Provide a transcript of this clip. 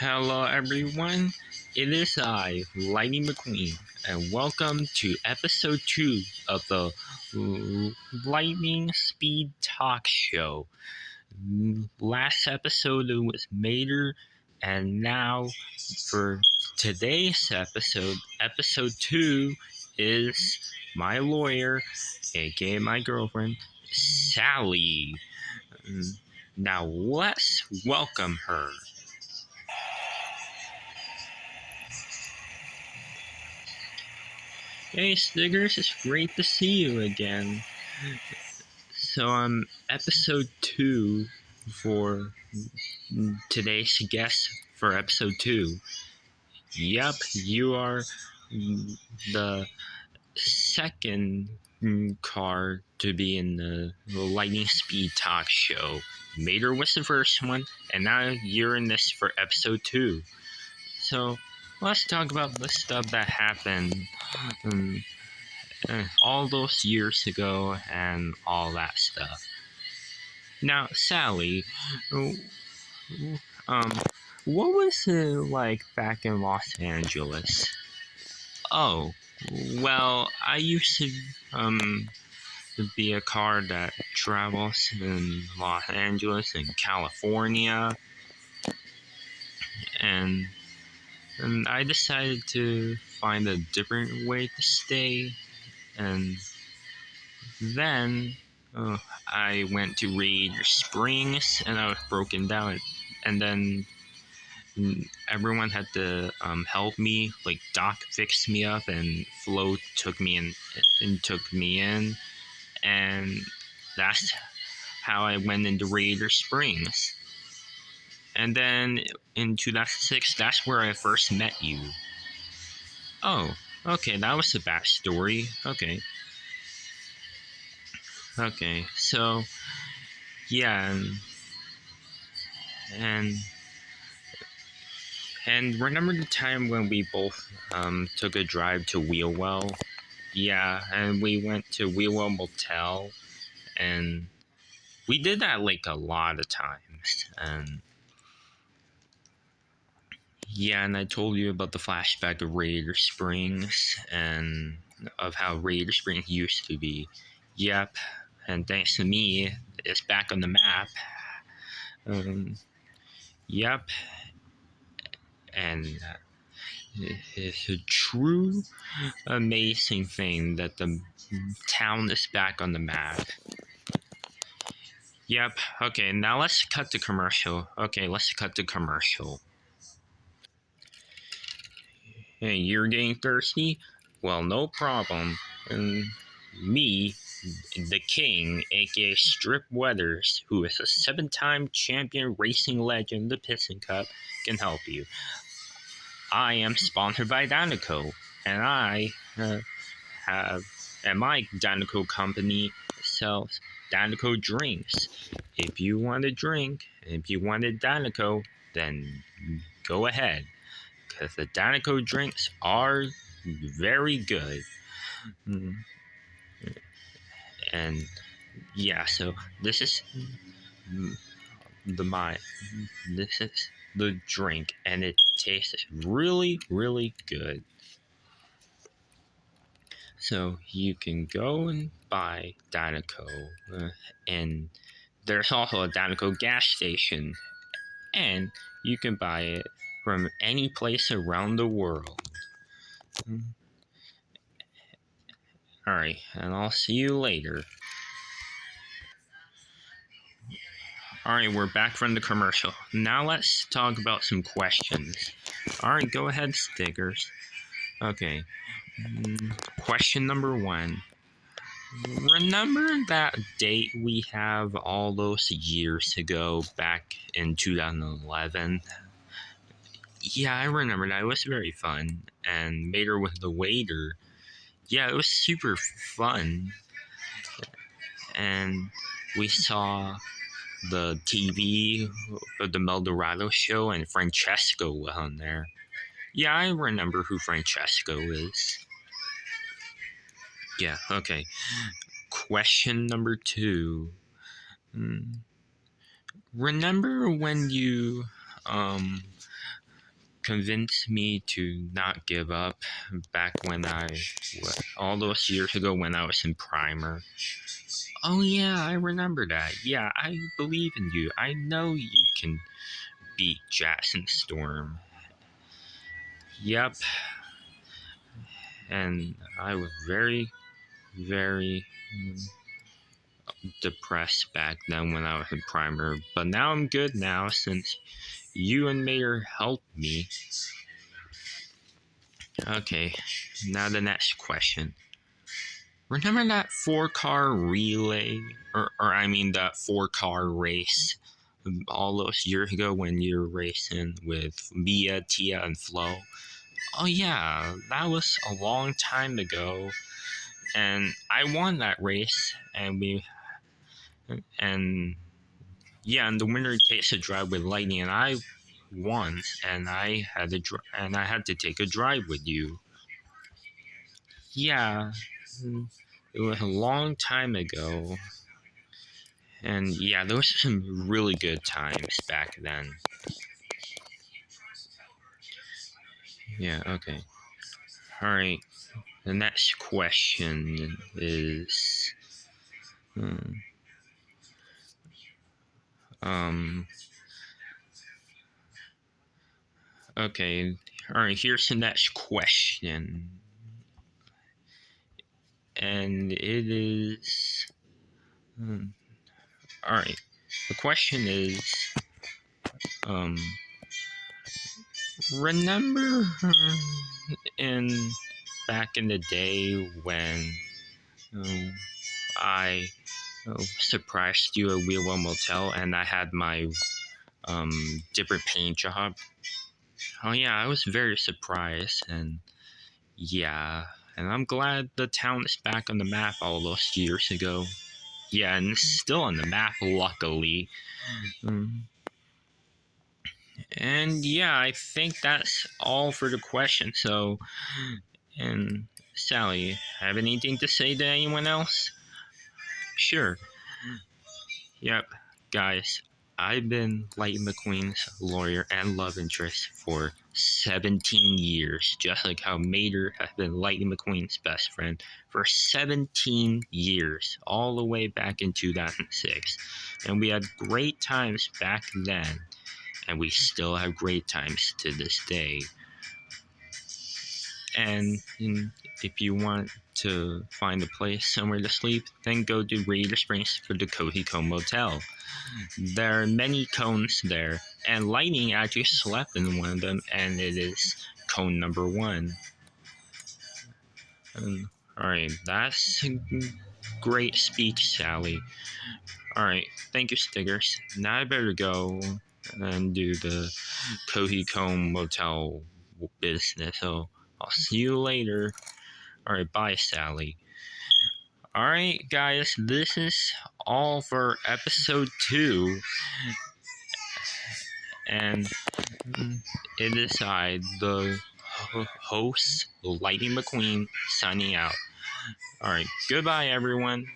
Hello, everyone. It is I, Lightning McQueen, and welcome to episode 2 of the Lightning Speed Talk Show. Last episode it was Mater, and now for today's episode, episode 2, is my lawyer, aka my girlfriend, Sally. Now let's welcome her. Hey Stiggers, it's great to see you again. So episode 2 for today's guest for episode 2. Yep, you are the second car to be in the Lightning Speed Talk Show. Mater was the first one, and now you're in this for episode 2. So let's talk about the stuff that happened all those years ago and all that stuff. Now, Sally, um, what was it like back in Los Angeles? Oh, well, I used to be a car that travels in Los Angeles and California, and I decided to find a different way to stay, and then I went to Radiator Springs and I was broken down, and then everyone had to help me. Like Doc fixed me up, and Flo took me in, and that's how I went into Radiator Springs. And then in 2006, that's where I first met you. Oh, okay, that was the backstory. Okay, so yeah, and remember the time when we both took a drive to Wheelwell? Yeah, and we went to Wheelwell Motel, and we did that like a lot of times. And yeah, and I told you about the flashback of Radiator Springs and of how Radiator Springs used to be. Yep, and thanks to me, it's back on the map. Yep, and it's a true amazing thing that the town is back on the map. Yep, okay, now let's cut the commercial. Hey, you're getting thirsty? Well, no problem. Me, the King, aka Strip Weathers, who is a 7-time champion racing legend, the Piston Cup, can help you. I am sponsored by Danico, and my Danico company sells Danico drinks. If you want a drink, if you wanted Danico, then go ahead, because the Danico drinks are very good. And yeah, so this is the drink, and it tastes really, really good. So you can go and buy Danico, and there's also a Danico gas station, and you can buy it from any place around the world. Alright, and I'll see you later. Alright, we're back from the commercial. Now let's talk about some questions. Alright, go ahead, Stickers. Okay. Question number 1. Remember that date we have all those years ago, back in 2011? Yeah, I remember that. It was very fun. And Mater was the waiter. Yeah, it was super fun. And we saw the TV of the Meldorado show, and Francesco was on there. Yeah, I remember who Francesco is. Yeah, okay. Question number 2. Remember when you convinced me to not give up back when all those years ago when I was in primer. Oh yeah, I remember that. Yeah, I believe in you. I know you can beat Jackson Storm. Yep. And I was very, very depressed back then when I was in primer. But now I'm good now since you and Mayor helped me. Okay, now the next question. Remember that 4-car relay? Or I mean that 4-car race all those years ago when you were racing with Mia, Tia, and Flo? Oh yeah, that was a long time ago. And I won that race, and and the winner takes a drive with Lightning, and I won, and I had to take a drive with you. Yeah, it was a long time ago, and yeah, there was some really good times back then. Yeah, okay. All right. The next question is, hmm, um, okay. All right. Here's the next question, and it is, all right. The question is, um, remember in back in the day when I surprised you at Wheel Well Motel and I had my different paint job? Oh yeah, I was very surprised, and yeah, and I'm glad the town is back on the map all those years ago. Yeah, and it's still on the map, luckily. And yeah, I think that's all for the question. So, and Sally, have anything to say to anyone else? Sure. Yep, guys, I've been Lightning McQueen's lawyer and love interest for 17 years, just like how Mater has been Lightning McQueen's best friend for 17 years, all the way back in 2006. And we had great times back then, and we still have great times to this day. And if you want to find a place somewhere to sleep, then go to Radiator Springs for the Cozy Cone Motel. There are many cones there, and Lightning actually slept in one of them, and it is cone number 1. Alright, that's a great speech, Sally. Alright, thank you, Stiggers. Now I better go and do the Cozy Cone Motel business, so I'll see you later. Alright, bye, Sally. Alright, guys, this is all for episode 2. And it is I, the host, Lightning McQueen, signing out. Alright, goodbye, everyone.